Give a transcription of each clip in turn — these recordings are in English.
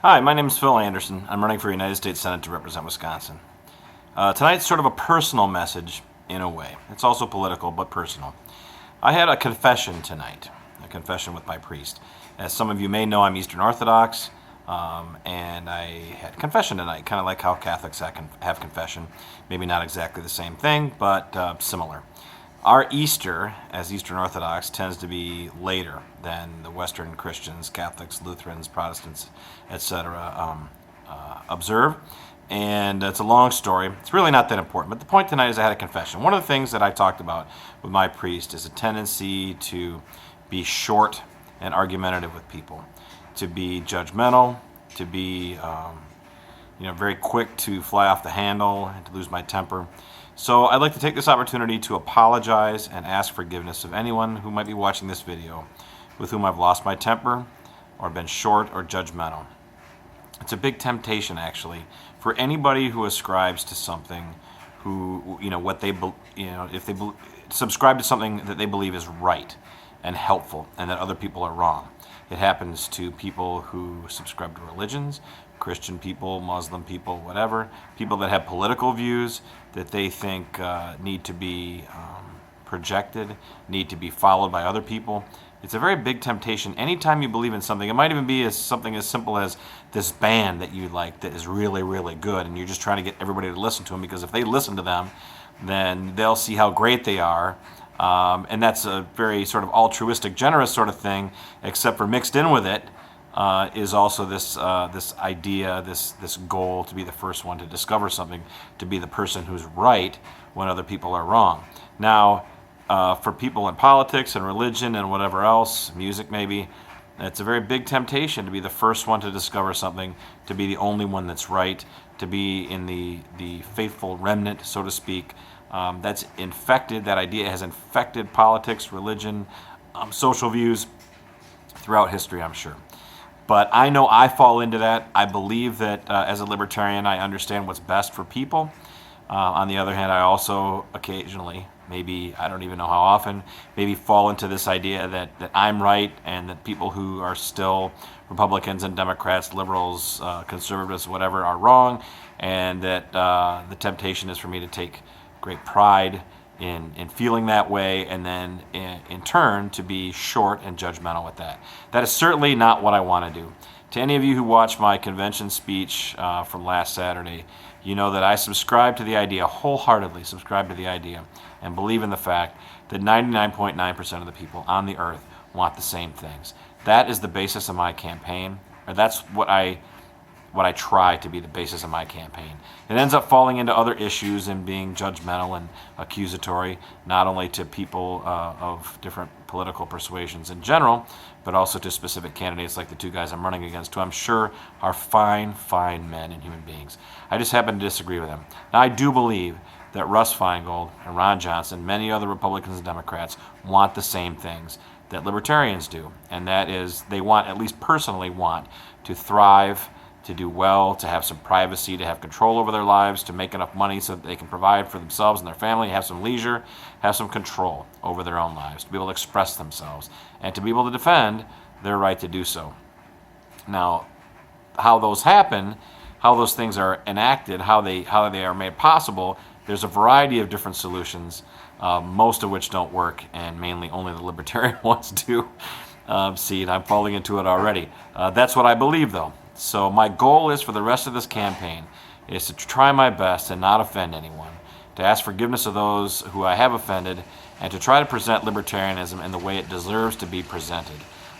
Hi, my name is Phil Anderson. I'm running for United States Senate to represent Wisconsin. Tonight's sort of a personal message in a way. It's also political, but personal. I had a confession tonight, a confession with my priest. As some of you may know, I'm Eastern Orthodox, and I had confession tonight, kind of like how Catholics have confession. Maybe not exactly the same thing, but similar. Our Easter, as Eastern Orthodox, tends to be later than the Western Christians, Catholics, Lutherans, Protestants, etc. Observe. And it's a long story. It's really not that important. But the point tonight is I had a confession. One of the things that I talked about with my priest is a tendency to be short and argumentative with people, to be judgmental, to be very quick to fly off the handle and to lose my temper. So I'd like to take this opportunity to apologize and ask forgiveness of anyone who might be watching this video with whom I've lost my temper or been short or judgmental. It's a big temptation, actually, for anybody who ascribes to something, if they subscribe to something that they believe is right and helpful and that other people are wrong. It happens to people who subscribe to religions, Christian people, Muslim people, whatever, people that have political views that they think need to be projected, need to be followed by other people. It's a very big temptation. Anytime you believe in something, it might even be something as simple as this band that you like that is really, really good, and you're just trying to get everybody to listen to them, because if they listen to them, then they'll see how great they are. And that's a very sort of altruistic, generous sort of thing, except for mixed in with it is also this idea, this goal to be the first one to discover something, to be the person who's right when other people are wrong. Now, for people in politics and religion and whatever else, music maybe, it's a very big temptation to be the first one to discover something, to be the only one that's right, to be in the faithful remnant, so to speak. That's infected, that idea has infected politics, religion, social views throughout history, I'm sure. But I know I fall into that. I believe that as a libertarian, I understand what's best for people. On the other hand, I also occasionally, maybe, I don't even know how often, maybe fall into this idea that I'm right and that people who are still Republicans and Democrats, liberals, conservatives, whatever, are wrong, and that the temptation is for me to take great pride in feeling that way, and then in turn to be short and judgmental with that. That is certainly not what I want to do. To any of you who watched my convention speech from last Saturday, you know that I subscribe to the idea, wholeheartedly subscribe to the idea, and believe in the fact that 99.9% of the people on the earth want the same things. That is the basis of my campaign, or that's what I try to be the basis of my campaign. It ends up falling into other issues and being judgmental and accusatory, not only to people of different political persuasions in general, but also to specific candidates like the two guys I'm running against, who I'm sure are fine, fine men and human beings. I just happen to disagree with them. Now, I do believe that Russ Feingold and Ron Johnson, many other Republicans and Democrats, want the same things that libertarians do, and that is they want, at least personally want, to thrive, to do well, to have some privacy, to have control over their lives, to make enough money so that they can provide for themselves and their family, have some leisure, have some control over their own lives, to be able to express themselves, and to be able to defend their right to do so. Now, how those happen, how those things are enacted, how they are made possible, there's a variety of different solutions, most of which don't work, and mainly only the libertarian ones do. See, and I'm falling into it already. That's what I believe, though. So my goal is, for the rest of this campaign, is to try my best to not offend anyone, to ask forgiveness of those who I have offended, and to try to present libertarianism in the way it deserves to be presented.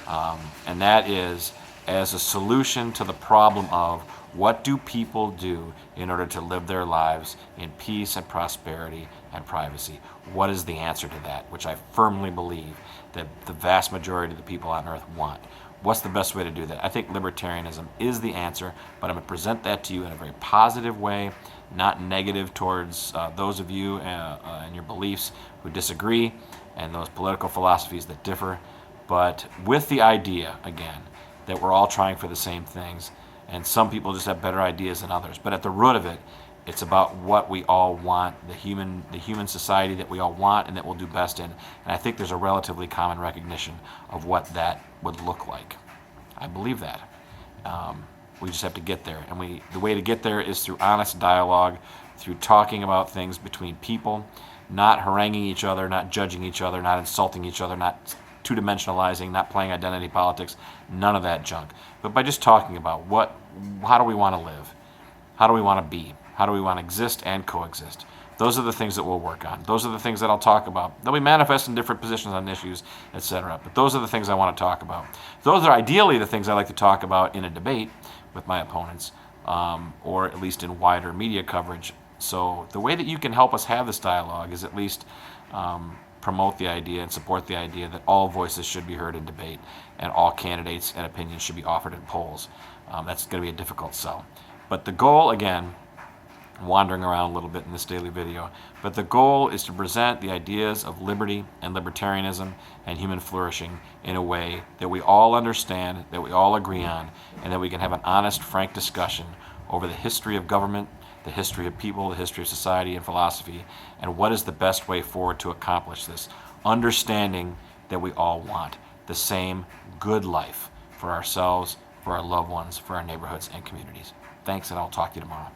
And that is as a solution to the problem of what do people do in order to live their lives in peace and prosperity and privacy. What is the answer to that, which I firmly believe that the vast majority of the people on earth want. What's the best way to do that? I think libertarianism is the answer, but I'm going to present that to you in a very positive way, not negative towards those of you and your beliefs who disagree and those political philosophies that differ, but with the idea, again, that we're all trying for the same things, and some people just have better ideas than others. But at the root of it, it's about what we all want, the human society that we all want and that we'll do best in. And I think there's a relatively common recognition of what that would look like. I believe that. We just have to get there. And the way to get there is through honest dialogue, through talking about things between people, not haranguing each other, not judging each other, not insulting each other, not two-dimensionalizing, not playing identity politics, none of that junk. But by just talking about how do we want to live? How do we want to be? How do we want to exist and coexist? Those are the things that we'll work on. Those are the things that I'll talk about. They'll be manifest in different positions on issues, etc. But those are the things I want to talk about. Those are ideally the things I like to talk about in a debate with my opponents, or at least in wider media coverage. So the way that you can help us have this dialogue is at least promote the idea and support the idea that all voices should be heard in debate and all candidates and opinions should be offered in polls. That's going to be a difficult sell. But the goal, again, wandering around a little bit in this daily video, but the goal is to present the ideas of liberty and libertarianism and human flourishing in a way that we all understand, that we all agree on, and that we can have an honest, frank discussion over the history of government, the history of people, the history of society and philosophy, and what is the best way forward to accomplish this, understanding that we all want the same good life for ourselves, for our loved ones, for our neighborhoods and communities. Thanks, and I'll talk to you tomorrow.